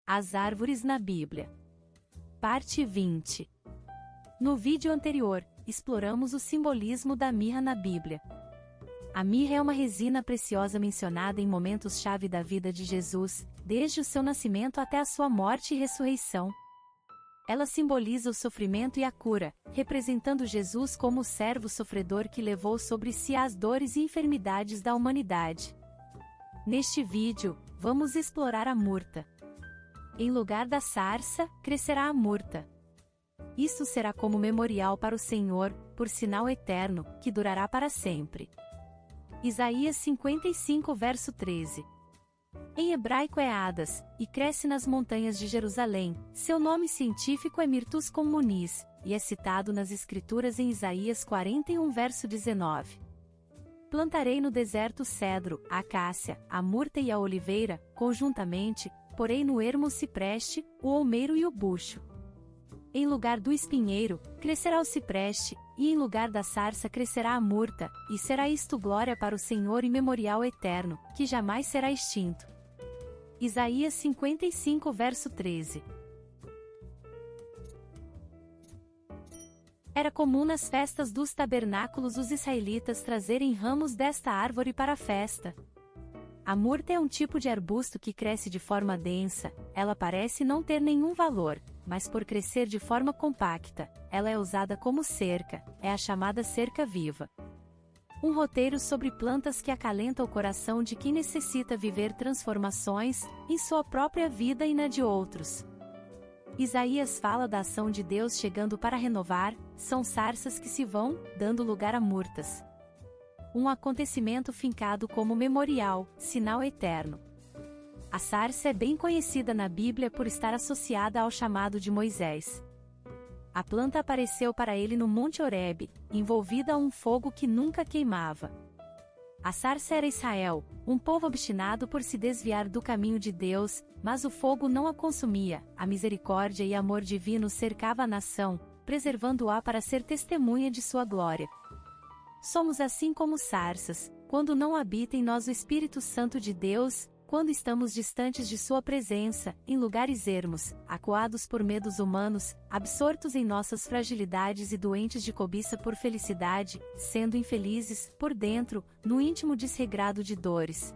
As árvores na Bíblia. Parte 20. No vídeo anterior, exploramos o simbolismo da mirra na Bíblia. A mirra é uma resina preciosa mencionada em momentos-chave da vida de Jesus, desde o seu nascimento até a sua morte e ressurreição. Ela simboliza o sofrimento e a cura, representando Jesus como o servo sofredor que levou sobre si as dores e enfermidades da humanidade. Neste vídeo, vamos explorar a murta. Em lugar da sarça, crescerá a murta. Isso será como memorial para o Senhor, por sinal eterno, que durará para sempre. Isaías 55 verso 13. Em hebraico é Hadas, e cresce nas montanhas de Jerusalém. Seu nome científico é Myrtus communis, e é citado nas Escrituras em Isaías 41 verso 19. Plantarei no deserto o cedro, a acácia, a murta e a oliveira, conjuntamente, porei no ermo o cipreste, o olmeiro e o bucho. Em lugar do espinheiro, crescerá o cipreste, e em lugar da sarça crescerá a murta, e será isto glória para o Senhor e memorial eterno, que jamais será extinto. Isaías 55 verso 13. Era comum nas festas dos tabernáculos os israelitas trazerem ramos desta árvore para a festa. A murta é um tipo de arbusto que cresce de forma densa, ela parece não ter nenhum valor, mas por crescer de forma compacta, ela é usada como cerca, é a chamada cerca viva. Um roteiro sobre plantas que acalenta o coração de quem necessita viver transformações, em sua própria vida e na de outros. Isaías fala da ação de Deus chegando para renovar, são sarças que se vão, dando lugar a murtas. Um acontecimento fincado como memorial, sinal eterno. A sarça é bem conhecida na Bíblia por estar associada ao chamado de Moisés. A planta apareceu para ele no Monte Horebe, envolvida a um fogo que nunca queimava. A sarça era Israel, um povo obstinado por se desviar do caminho de Deus, mas o fogo não a consumia, a misericórdia e amor divino cercava a nação, preservando-a para ser testemunha de sua glória. Somos assim como sarças, quando não habita em nós o Espírito Santo de Deus, quando estamos distantes de sua presença, em lugares ermos, acuados por medos humanos, absortos em nossas fragilidades e doentes de cobiça por felicidade, sendo infelizes, por dentro, no íntimo desregrado de dores.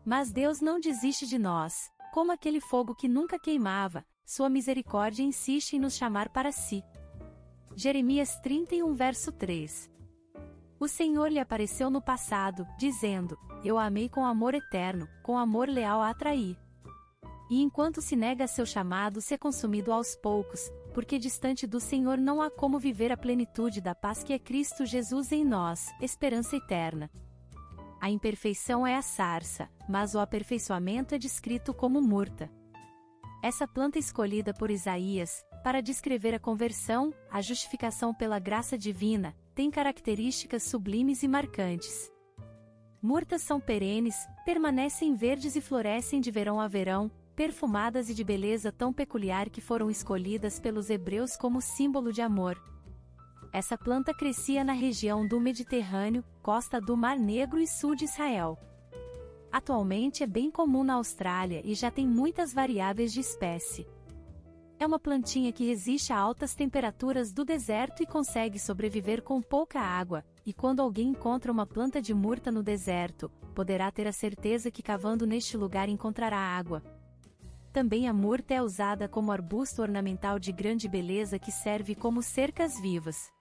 Mas Deus não desiste de nós, como aquele fogo que nunca queimava, sua misericórdia insiste em nos chamar para si. Jeremias 31 verso 3. O Senhor lhe apareceu no passado, dizendo, eu a amei com amor eterno, com amor leal a atraí. E enquanto se nega a seu chamado se é consumido aos poucos, porque distante do Senhor não há como viver a plenitude da paz que é Cristo Jesus em nós, esperança eterna. A imperfeição é a sarça, mas o aperfeiçoamento é descrito como murta. Essa planta escolhida por Isaías, para descrever a conversão, a justificação pela graça divina, tem características sublimes e marcantes. Murtas são perenes, permanecem verdes e florescem de verão a verão, perfumadas e de beleza tão peculiar que foram escolhidas pelos hebreus como símbolo de amor. Essa planta crescia na região do Mediterrâneo, costa do Mar Negro e sul de Israel. Atualmente é bem comum na Austrália e já tem muitas variáveis de espécie. É uma plantinha que resiste a altas temperaturas do deserto e consegue sobreviver com pouca água, e quando alguém encontra uma planta de murta no deserto, poderá ter a certeza que cavando neste lugar encontrará água. Também a murta é usada como arbusto ornamental de grande beleza que serve como cercas vivas.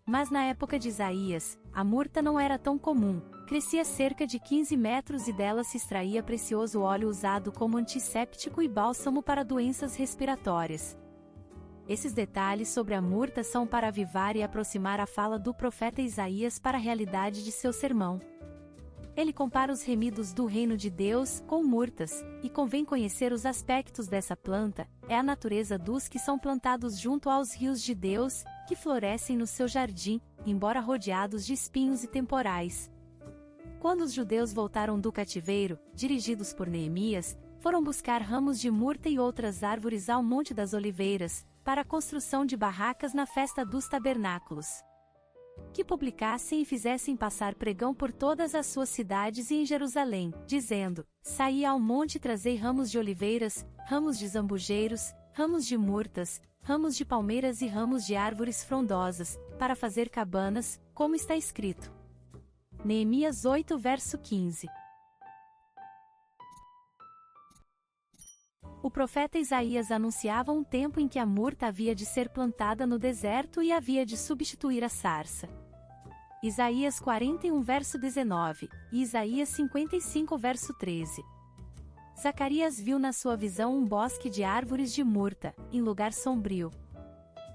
Mas na época de Isaías, a murta não era tão comum, crescia cerca de 15 metros e dela se extraía precioso óleo usado como antisséptico e bálsamo para doenças respiratórias. Esses detalhes sobre a murta são para avivar e aproximar a fala do profeta Isaías para a realidade de seu sermão. Ele compara os remidos do reino de Deus com murtas, e convém conhecer os aspectos dessa planta, é a natureza dos que são plantados junto aos rios de Deus, que florescem no seu jardim, embora rodeados de espinhos e temporais. Quando os judeus voltaram do cativeiro, dirigidos por Neemias, foram buscar ramos de murta e outras árvores ao Monte das Oliveiras, para a construção de barracas na festa dos tabernáculos. Que publicassem e fizessem passar pregão por todas as suas cidades e em Jerusalém, dizendo, saí ao monte e trazei ramos de oliveiras, ramos de zambujeiros, ramos de murtas, ramos de palmeiras e ramos de árvores frondosas, para fazer cabanas, como está escrito. Neemias 8 verso 15. O profeta Isaías anunciava um tempo em que a murta havia de ser plantada no deserto e havia de substituir a sarça. Isaías 41 verso 19, e Isaías 55 verso 13. Zacarias viu na sua visão um bosque de árvores de murta, em lugar sombrio.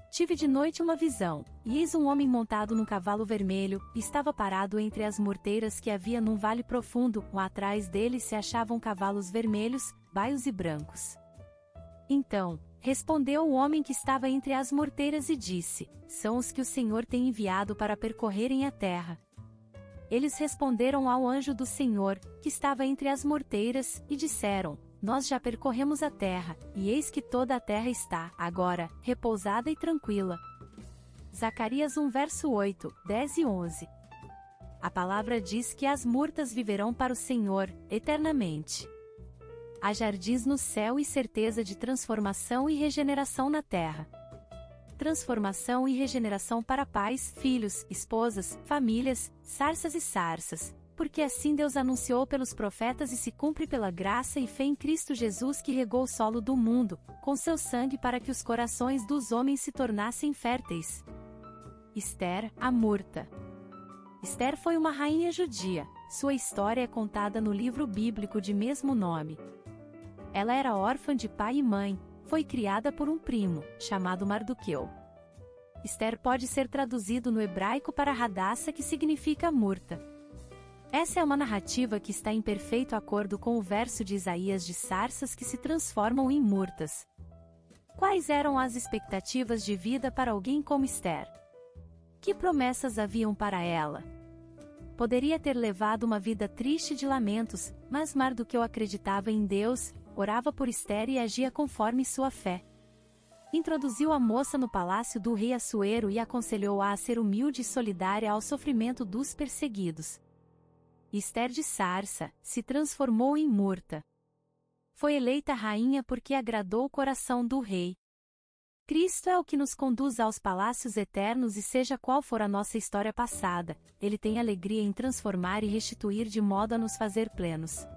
Tive de noite uma visão, e eis um homem montado num cavalo vermelho, e estava parado entre as murteiras que havia num vale profundo, atrás dele se achavam cavalos vermelhos, baios e brancos. Então, respondeu o homem que estava entre as morteiras e disse: são os que o Senhor tem enviado para percorrerem a terra. Eles responderam ao anjo do Senhor, que estava entre as morteiras, e disseram: nós já percorremos a terra, e eis que toda a terra está, agora, repousada e tranquila. Zacarias 1 verso 8, 10 e 11. A palavra diz que as murtas viverão para o Senhor, eternamente. Há jardins no céu e certeza de transformação e regeneração na terra. Transformação e regeneração para pais, filhos, esposas, famílias, sarças e sarças, porque assim Deus anunciou pelos profetas e se cumpre pela graça e fé em Cristo Jesus que regou o solo do mundo, com seu sangue para que os corações dos homens se tornassem férteis. Ester, a murta. Ester foi uma rainha judia, sua história é contada no livro bíblico de mesmo nome. Ela era órfã de pai e mãe, foi criada por um primo, chamado Mardoqueu. Ester pode ser traduzido no hebraico para Hadassa, que significa murta. Essa é uma narrativa que está em perfeito acordo com o verso de Isaías de sarças que se transformam em murtas. Quais eram as expectativas de vida para alguém como Ester? Que promessas haviam para ela? Poderia ter levado uma vida triste de lamentos, mas Mardoqueu acreditava em Deus, orava por Ester e agia conforme sua fé. Introduziu a moça no palácio do rei Assuero e aconselhou-a a ser humilde e solidária ao sofrimento dos perseguidos. Ester de sarça se transformou em murta. Foi eleita rainha porque agradou o coração do rei. Cristo é o que nos conduz aos palácios eternos e seja qual for a nossa história passada, Ele tem alegria em transformar e restituir de modo a nos fazer plenos.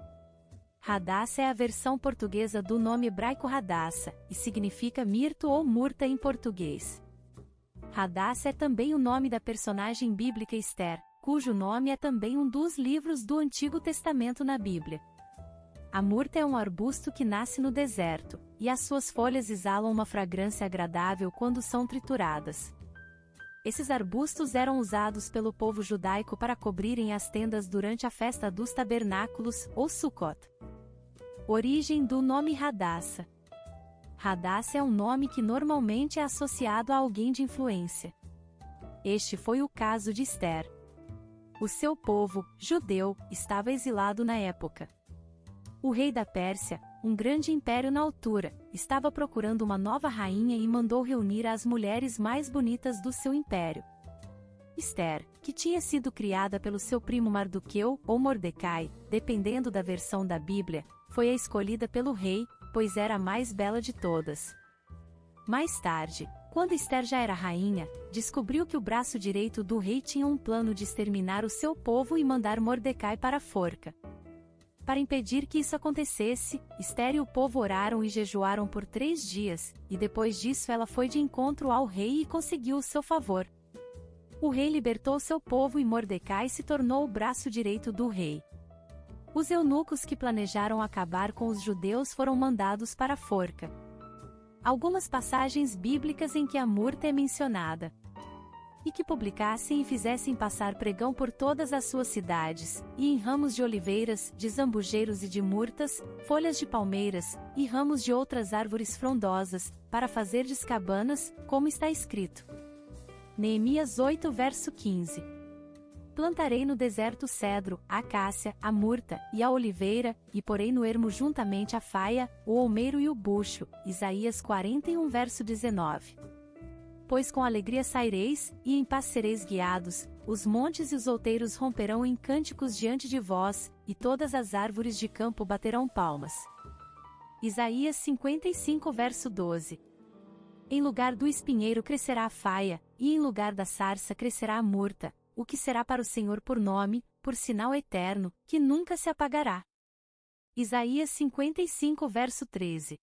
Hadassa é a versão portuguesa do nome hebraico Hadassa, e significa mirto ou murta em português. Hadassa é também o nome da personagem bíblica Ester, cujo nome é também um dos livros do Antigo Testamento na Bíblia. A murta é um arbusto que nasce no deserto, e as suas folhas exalam uma fragrância agradável quando são trituradas. Esses arbustos eram usados pelo povo judaico para cobrirem as tendas durante a festa dos tabernáculos, ou Sukkot. Origem do nome Hadassa. Hadassa é um nome que normalmente é associado a alguém de influência. Este foi o caso de Ester. O seu povo, judeu, estava exilado na época. O rei da Pérsia, um grande império na altura, estava procurando uma nova rainha e mandou reunir as mulheres mais bonitas do seu império. Ester, que tinha sido criada pelo seu primo Mardoqueu, ou Mordecai, dependendo da versão da Bíblia, foi a escolhida pelo rei, pois era a mais bela de todas. Mais tarde, quando Ester já era rainha, descobriu que o braço direito do rei tinha um plano de exterminar o seu povo e mandar Mordecai para a forca. Para impedir que isso acontecesse, Ester e o povo oraram e jejuaram por 3 dias, e depois disso ela foi de encontro ao rei e conseguiu o seu favor. O rei libertou seu povo e Mordecai se tornou o braço direito do rei. Os eunucos que planejaram acabar com os judeus foram mandados para a forca. Algumas passagens bíblicas em que a murta é mencionada. E que publicassem e fizessem passar pregão por todas as suas cidades, e em ramos de oliveiras, de zambujeiros e de murtas, folhas de palmeiras, e ramos de outras árvores frondosas, para fazerdes cabanas, como está escrito. Neemias 8 verso 15. Plantarei no deserto o cedro, a acácia, a murta, e a oliveira, e porei no ermo juntamente a faia, o olmeiro e o bucho. Isaías 41 verso 19. Pois com alegria saireis, e em paz sereis guiados, os montes e os outeiros romperão em cânticos diante de vós, e todas as árvores de campo baterão palmas. Isaías 55 verso 12. Em lugar do espinheiro crescerá a faia, e em lugar da sarça crescerá a murta, o que será para o Senhor por nome, por sinal eterno, que nunca se apagará. Isaías 55 verso 13.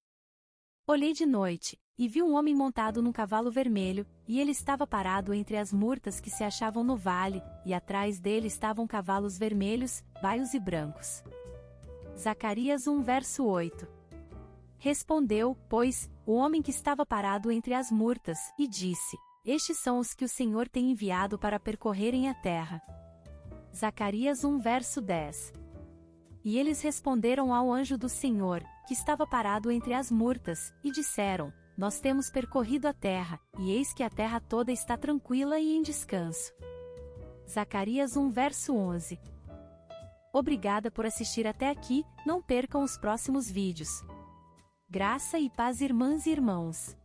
Olhei de noite, e vi um homem montado num cavalo vermelho, e ele estava parado entre as murtas que se achavam no vale, e atrás dele estavam cavalos vermelhos, baios e brancos. Zacarias 1 verso 8. Respondeu, pois, o homem que estava parado entre as murtas, e disse: Estes são os que o Senhor tem enviado para percorrerem a terra. Zacarias 1 verso 10. E eles responderam ao anjo do Senhor, que estava parado entre as murtas, e disseram: Nós temos percorrido a terra, e eis que a terra toda está tranquila e em descanso. Zacarias 1 verso 11. Obrigada por assistir até aqui, não percam os próximos vídeos. Graça e paz, irmãs e irmãos.